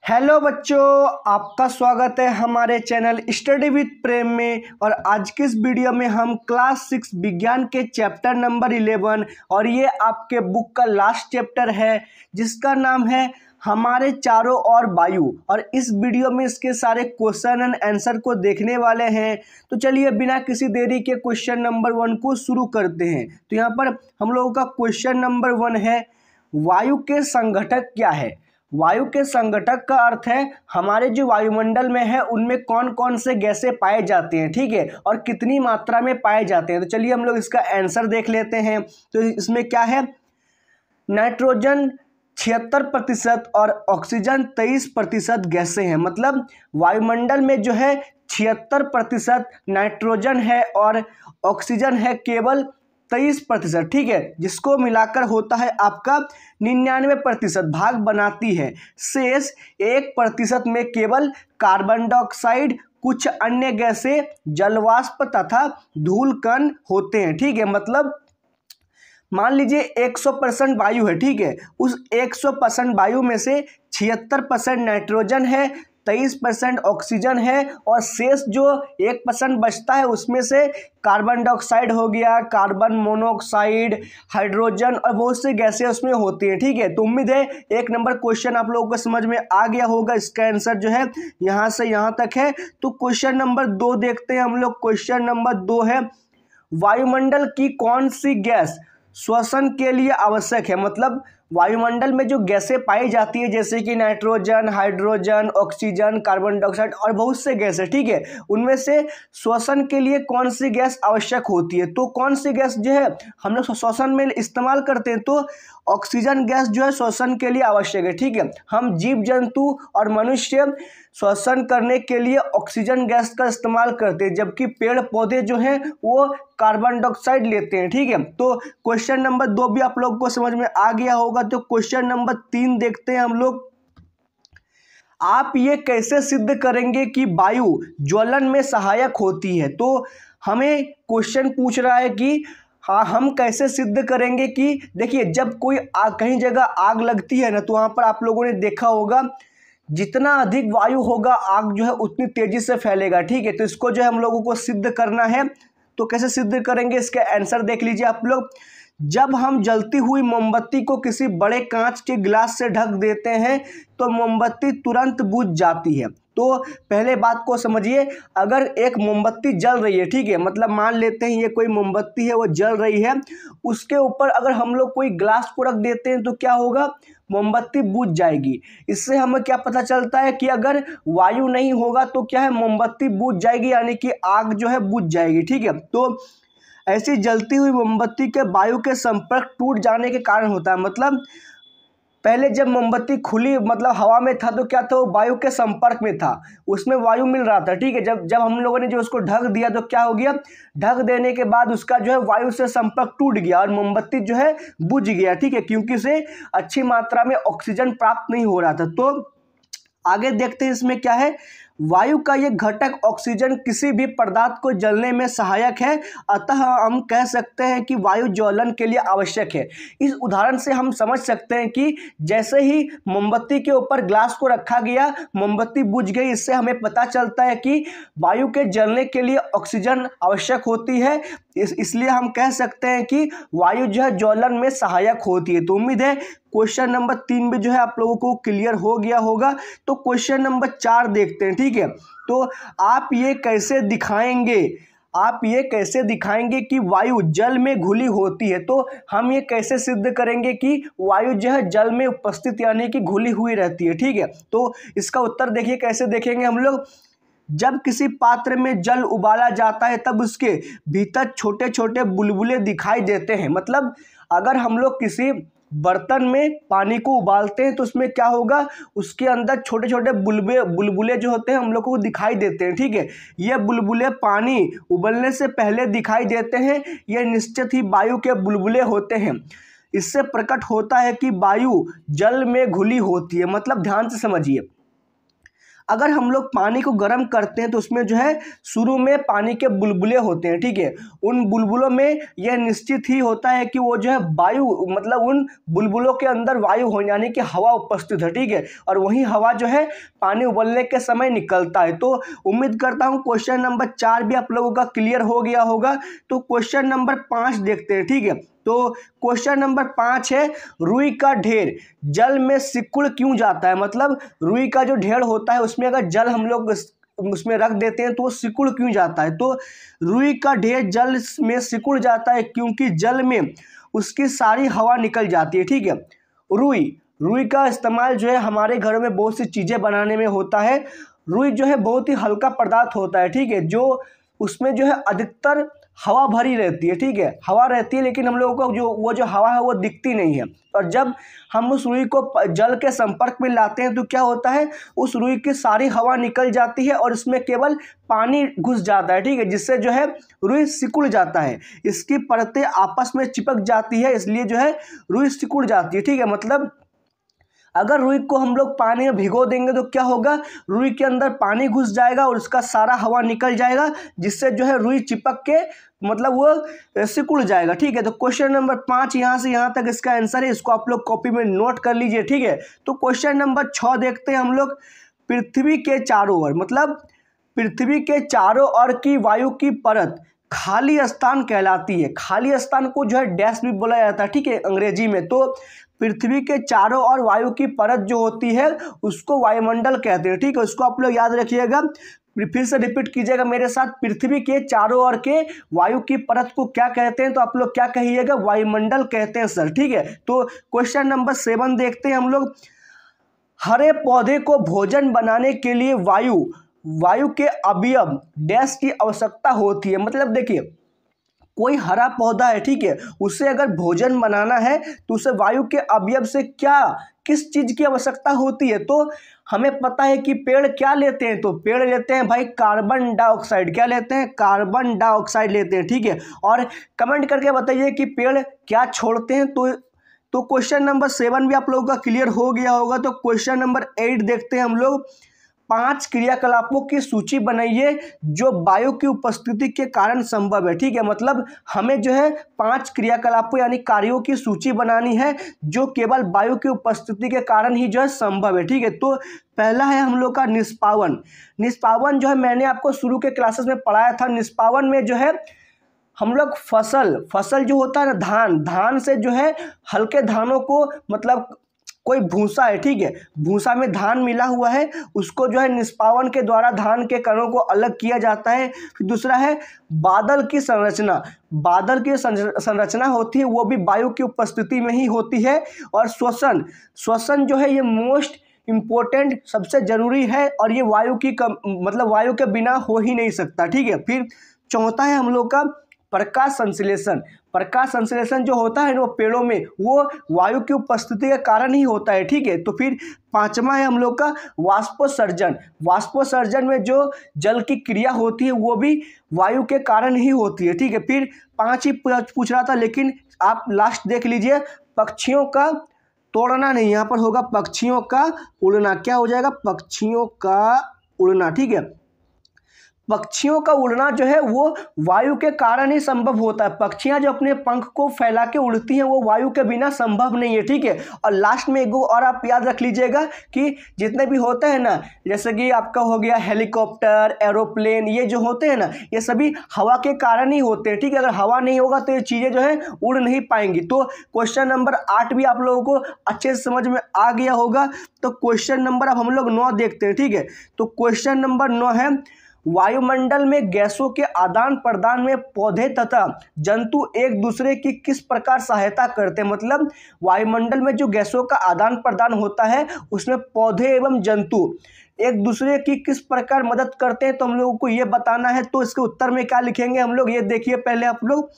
Hello बच्चों, आपका स्वागत है हमारे चैनल स्टडी विद प्रेम में। और आज की इस वीडियो में हम क्लास 6 विज्ञान के चैप्टर नंबर 11 और ये आपके बुक का लास्ट चैप्टर है जिसका नाम है हमारे चारों ओर वायु। और इस वीडियो में इसके सारे क्वेश्चन एंड आंसर को देखने वाले हैं। तो चलिए बिना किसी देरी के क्वेश्चन नंबर 1 को शुरू करते हैं। तो यहाँ पर हम लोगों का क्वेश्चन नंबर 1 है, वायु के संघटक क्या है। वायु के संघटक का अर्थ है हमारे जो वायुमंडल में है उनमें कौन कौन से गैसें पाए जाते हैं, ठीक है, और कितनी मात्रा में पाए जाते हैं। तो चलिए हम लोग इसका आंसर देख लेते हैं। तो इसमें क्या है, नाइट्रोजन 76% और ऑक्सीजन 23% गैसें हैं। मतलब वायुमंडल में जो है 76% नाइट्रोजन है और ऑक्सीजन है केवल 23%, ठीक है, जिसको मिलाकर होता है आपका 99% भाग बनाती है। शेष 1% में केवल कार्बन डाइऑक्साइड, कुछ अन्य गैसें, जलवाष्प तथा धूल कण होते हैं, ठीक है। मतलब मान लीजिए 100% वायु है, ठीक है, उस 100% वायु में से 76% नाइट्रोजन है, 23% ऑक्सीजन है और शेष जो 1% बचता है उसमें से कार्बन डाइऑक्साइड हो गया, कार्बन मोनोऑक्साइड, हाइड्रोजन और बहुत से गैसें उसमें होती हैं, ठीक है। तो उम्मीद है 1 नंबर क्वेश्चन आप लोगों को समझ में आ गया होगा। इसका आंसर जो है यहाँ से यहाँ तक है। तो क्वेश्चन नंबर 2 देखते हैं हम लोग। क्वेश्चन नंबर 2 है, वायुमंडल की कौन सी गैस श्वसन के लिए आवश्यक है। मतलब वायुमंडल में जो गैसें पाई जाती है जैसे कि nitrogen, hydrogen, oxygen, carbon dioxide और बहुत से गैसें, ठीक है, उनमें से श्वसन के लिए कौन सी गैस आवश्यक होती है। तो कौन सी गैस जो है हम लोग श्वसन में इस्तेमाल करते हैं, तो ऑक्सीजन गैस जो है श्वसन के लिए आवश्यक है, ठीक है। हम जीव जंतु और मनुष्य श्वसन करने के लिए ऑक्सीजन गैस का इस्तेमाल करते हैं, जबकि पेड़ पौधे जो हैं वो कार्बन डाइऑक्साइड लेते हैं, ठीक है। तो क्वेश्चन नंबर 2 भी आप लोग को समझ में आ गया होगा। तो क्वेश्चन नंबर 3 देखते हैं हम लोग। आप ये कैसे सिद्ध करेंगे कि वायु ज्वलन में सहायक होती है। तो हमें क्वेश्चन पूछ रहा है कि हाँ, हम कैसे सिद्ध करेंगे कि देखिए जब कोई कहीं जगह आग लगती है ना, तो वहाँ पर आप लोगों ने देखा होगा जितना अधिक वायु होगा आग जो है उतनी तेजी से फैलेगा, ठीक है। तो इसको जो है हम लोगों को सिद्ध करना है। तो कैसे सिद्ध करेंगे, इसके आंसर देख लीजिए आप लोग। जब हम जलती हुई मोमबत्ती को किसी बड़े कांच के गिलास से ढक देते हैं तो मोमबत्ती तुरंत बुझ जाती है। तो पहले बात को समझिए, अगर एक मोमबत्ती जल रही है, ठीक है, मतलब मान लेते हैं ये कोई मोमबत्ती है वो जल रही है, उसके ऊपर अगर हम लोग कोई ग्लास को रख देते हैं तो क्या होगा, मोमबत्ती बुझ जाएगी। इससे हमें क्या पता चलता है कि अगर वायु नहीं होगा तो क्या है, मोमबत्ती बुझ जाएगी, यानी कि आग जो है बुझ जाएगी, ठीक है। तो ऐसी जलती हुई मोमबत्ती के वायु के संपर्क टूट जाने के कारण होता है। मतलब पहले जब मोमबत्ती खुली मतलब हवा में था तो क्या था, वो वायु के संपर्क में था, उसमें वायु मिल रहा था, ठीक है। जब जब हम लोगों ने जो उसको ढक दिया तो क्या हो गया, ढक देने के बाद उसका जो है वायु से संपर्क टूट गया और मोमबत्ती जो है बुझ गया, ठीक है, क्योंकि उसे अच्छी मात्रा में ऑक्सीजन प्राप्त नहीं हो रहा था। तो आगे देखते हैं इसमें क्या है, वायु का ये घटक ऑक्सीजन किसी भी पदार्थ को जलने में सहायक है, अतः हम कह सकते हैं कि वायु ज्वलन के लिए आवश्यक है। इस उदाहरण से हम समझ सकते हैं कि जैसे ही मोमबत्ती के ऊपर ग्लास को रखा गया मोमबत्ती बुझ गई। इससे हमें पता चलता है कि वायु के जलने के लिए ऑक्सीजन आवश्यक होती है, इसलिए हम कह सकते हैं कि वायु जो है ज्वलन में सहायक होती है। तो उम्मीद है क्वेश्चन नंबर 3 भी जो है आप लोगों को क्लियर हो गया होगा। तो क्वेश्चन नंबर 4 देखते हैं, ठीक है। तो आप ये कैसे दिखाएंगे कि वायु जल में घुली होती है। तो हम ये कैसे सिद्ध करेंगे कि वायु जो है जल में उपस्थित यानी कि घुली हुई रहती है, ठीक है। तो इसका उत्तर देखिए कैसे देखेंगे हम लोग। जब किसी पात्र में जल उबाला जाता है तब उसके भीतर छोटे छोटे बुलबुले दिखाई देते हैं। मतलब अगर हम लोग किसी बर्तन में पानी को उबालते हैं तो उसमें क्या होगा, उसके अंदर छोटे छोटे बुलबुले जो होते हैं हम लोग को दिखाई देते हैं, ठीक है। ये बुलबुले पानी उबलने से पहले दिखाई देते हैं, ये निश्चित ही वायु के बुलबुले होते हैं। इससे प्रकट होता है कि वायु जल में घुली होती है। मतलब ध्यान से समझिए, अगर हम लोग पानी को गर्म करते हैं तो उसमें जो है शुरू में पानी के बुलबुले होते हैं, ठीक है। उन बुलबुलों में यह निश्चित ही होता है कि वो जो है वायु, मतलब उन बुलबुलों के अंदर वायु हो यानी कि हवा उपस्थित है, ठीक है। और वही हवा जो है पानी उबलने के समय निकलता है। तो उम्मीद करता हूँ क्वेश्चन नंबर 4 भी आप लोगों का क्लियर हो गया होगा। तो क्वेश्चन नंबर 5 देखते हैं, ठीक है। तो क्वेश्चन नंबर 5 है, रुई का ढेर जल में सिकुड़ क्यों जाता है। मतलब रुई का जो ढेर होता है उसमें अगर जल हम लोग उसमें रख देते हैं तो वो सिकुड़ क्यों जाता है। तो रुई का ढेर जल में सिकुड़ जाता है क्योंकि जल में उसकी सारी हवा निकल जाती है, ठीक है। रुई का इस्तेमाल जो है हमारे घरों में बहुत सी चीज़ें बनाने में होता है। रुई जो है बहुत ही हल्का पदार्थ होता है, ठीक है, जो उसमें जो है अधिकतर हवा भरी रहती है, ठीक है। हवा रहती है लेकिन हम लोगों को जो हवा है वो दिखती नहीं है। और जब हम उस रुई को जल के संपर्क में लाते हैं तो क्या होता है, उस रुई की सारी हवा निकल जाती है और इसमें केवल पानी घुस जाता है, ठीक है, जिससे जो है रुई सिकुड़ जाता है। इसकी परतें आपस में चिपक जाती है, इसलिए जो है रुई सिकुड़ जाती है, ठीक है। मतलब अगर रुई को हम लोग पानी में भिगो देंगे तो क्या होगा, रुई के अंदर पानी घुस जाएगा और उसका सारा हवा निकल जाएगा, जिससे जो है रुई चिपक के मतलब वो सिकुड़ जाएगा, ठीक है। तो क्वेश्चन नंबर 5 यहाँ से यहाँ तक इसका आंसर है, इसको आप लोग कॉपी में नोट कर लीजिए, ठीक है। तो क्वेश्चन नंबर 6 देखते हैं हम लोग। पृथ्वी के चारों ओर, मतलब पृथ्वी के चारों ओर की वायु की परत खाली स्थान कहलाती है। खाली स्थान को जो है डैश भी बोला जाता है, ठीक है, अंग्रेजी में। तो पृथ्वी के चारों ओर वायु की परत जो होती है उसको वायुमंडल कहते हैं, ठीक है। उसको आप लोग याद रखिएगा, फिर से रिपीट कीजिएगा मेरे साथ। पृथ्वी के चारों ओर के वायु की परत को क्या कहते हैं, तो आप लोग क्या कहिएगा, वायुमंडल कहते हैं सर, ठीक है। तो क्वेश्चन नंबर 7 देखते हैं हम लोग। हरे पौधे को भोजन बनाने के लिए वायु के अवयव डैश की आवश्यकता होती है। मतलब देखिए, कोई हरा पौधा है, ठीक है, उसे अगर भोजन बनाना है तो उसे वायु के अवयव से किस चीज की आवश्यकता होती है। तो हमें पता है कि पेड़ क्या लेते हैं, तो पेड़ लेते हैं भाई कार्बन डाइऑक्साइड। क्या लेते हैं, कार्बन डाइऑक्साइड लेते हैं, ठीक है। और कमेंट करके बताइए कि पेड़ क्या छोड़ते हैं। तो क्वेश्चन नंबर 7 भी आप लोगों का क्लियर हो गया होगा। तो क्वेश्चन नंबर 8 देखते हैं हम लोग। 5 क्रियाकलापों की सूची बनाइए जो वायु की उपस्थिति के कारण संभव है, ठीक है। मतलब हमें जो है 5 क्रियाकलापों यानी कार्यों की सूची बनानी है जो केवल वायु की उपस्थिति के कारण ही जो है संभव है, ठीक है। तो पहला है हम लोग का निष्पावन। निष्पावन जो है मैंने आपको शुरू के क्लासेस में पढ़ाया था। निष्पावन में जो है हम लोग फसल जो होता है ना, धान से जो है हल्के धानों को, मतलब कोई भूसा है, ठीक है, भूसा में धान मिला हुआ है, उसको जो है निष्पावन के द्वारा धान के कणों को अलग किया जाता है। फिर दूसरा है बादल की संरचना। बादल की संरचना होती है वो भी वायु की उपस्थिति में ही होती है। और श्वसन जो है ये मोस्ट इम्पोर्टेंट, सबसे जरूरी है और ये वायु के बिना हो ही नहीं सकता, ठीक है। फिर चौथा है हम लोग का प्रकाश संश्लेषण। प्रकाश संश्लेषण जो होता है वो पेड़ों में वो वायु की उपस्थिति के कारण ही होता है, ठीक है। तो फिर 5वां है हम लोग का वाष्पोत्सर्जन। वाष्पोत्सर्जन में जो जल की क्रिया होती है वो भी वायु के कारण ही होती है, ठीक है। फिर 5 ही पूछ रहा था लेकिन आप लास्ट देख लीजिए। पक्षियों का तोड़ना नहीं, यहाँ पर होगा पक्षियों का उड़ना। क्या हो जाएगा, पक्षियों का उड़ना, ठीक है। पक्षियों का उड़ना जो है वो वायु के कारण ही संभव होता है। पक्षियां जो अपने पंख को फैला के उड़ती हैं वो वायु के बिना संभव नहीं है, ठीक है। और लास्ट में एक और आप याद रख लीजिएगा कि जितने भी होते हैं ना, जैसे कि आपका हो गया हेलीकॉप्टर, एरोप्लेन, ये जो होते हैं ना ये सभी हवा के कारण ही होते हैं, ठीक है। अगर हवा नहीं होगा तो ये चीज़ें जो है उड़ नहीं पाएंगी। तो क्वेश्चन नंबर 8 भी आप लोगों को अच्छे से समझ में आ गया होगा। तो क्वेश्चन नंबर अब हम लोग 9 देखते हैं, ठीक है। तो क्वेश्चन नंबर 9 है, वायुमंडल में गैसों के आदान प्रदान में पौधे तथा जंतु एक दूसरे की किस प्रकार सहायता करते हैं। मतलब वायुमंडल में जो गैसों का आदान प्रदान होता है उसमें पौधे एवं जंतु एक दूसरे की किस प्रकार मदद करते हैं, तो हम लोगों को ये बताना है। तो इसके उत्तर में क्या लिखेंगे हम लोग, ये देखिए पहले आप लोग।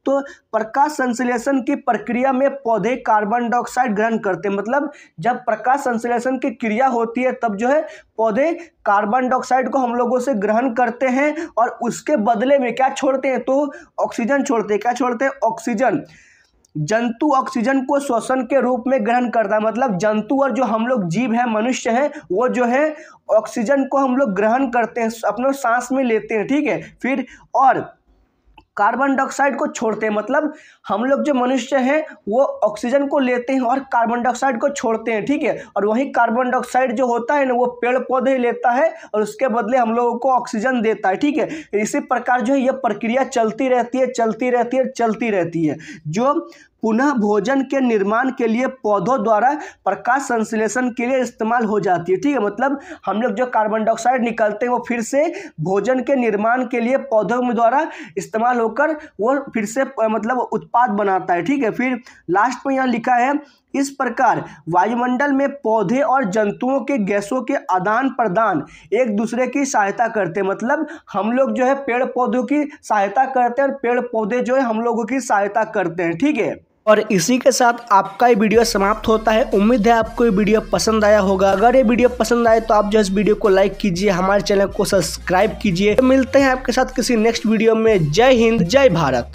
तो प्रकाश संश्लेषण की प्रक्रिया में पौधे कार्बन डाइऑक्साइड ग्रहण करते हैं। मतलब जब प्रकाश संश्लेषण की क्रिया होती है तब जो है पौधे कार्बन डाइऑक्साइड को हम लोगों से ग्रहण करते हैं और उसके बदले में क्या छोड़ते हैं, तो ऑक्सीजन छोड़ते हैं। क्या छोड़ते हैं, ऑक्सीजन। जंतु ऑक्सीजन को श्वसन के रूप में ग्रहण करता है, मतलब जंतु और जो हम लोग जीव है, मनुष्य है, वो जो है ऑक्सीजन को हम लोग ग्रहण करते हैं, अपने सांस में लेते हैं, ठीक है। फिर और कार्बन डाइऑक्साइड को छोड़ते हैं, मतलब हम लोग जो मनुष्य हैं वो ऑक्सीजन को लेते हैं और कार्बन डाइऑक्साइड को छोड़ते हैं, ठीक है। और वही कार्बन डाइऑक्साइड जो होता है ना वो पेड़ पौधे लेता है और उसके बदले हम लोगों को ऑक्सीजन देता है, ठीक है। इसी प्रकार जो है ये प्रक्रिया चलती रहती है, चलती रहती है, चलती रहती है, जो पुनः भोजन के निर्माण के लिए पौधों द्वारा प्रकाश संश्लेषण के लिए इस्तेमाल हो जाती है, ठीक है। मतलब हम लोग जो कार्बन डाइऑक्साइड निकलते हैं वो फिर से भोजन के निर्माण के लिए पौधों में द्वारा इस्तेमाल होकर वो फिर से मतलब उत्पाद बनाता है, ठीक है। फिर लास्ट में यहाँ लिखा है, इस प्रकार वायुमंडल में पौधे और जंतुओं के गैसों के आदान प्रदान एक दूसरे की सहायता करते हैं, मतलब हम लोग जो है पेड़ पौधों की सहायता करते हैं और पेड़ पौधे जो है हम लोगों की सहायता करते हैं, ठीक है। और इसी के साथ आपका ये वीडियो समाप्त होता है। उम्मीद है आपको ये वीडियो पसंद आया होगा। अगर ये वीडियो पसंद आए तो आप जो इस वीडियो को लाइक कीजिए, हमारे चैनल को सब्सक्राइब कीजिए। मिलते हैं आपके साथ किसी नेक्स्ट वीडियो में। जय हिंद, जय भारत।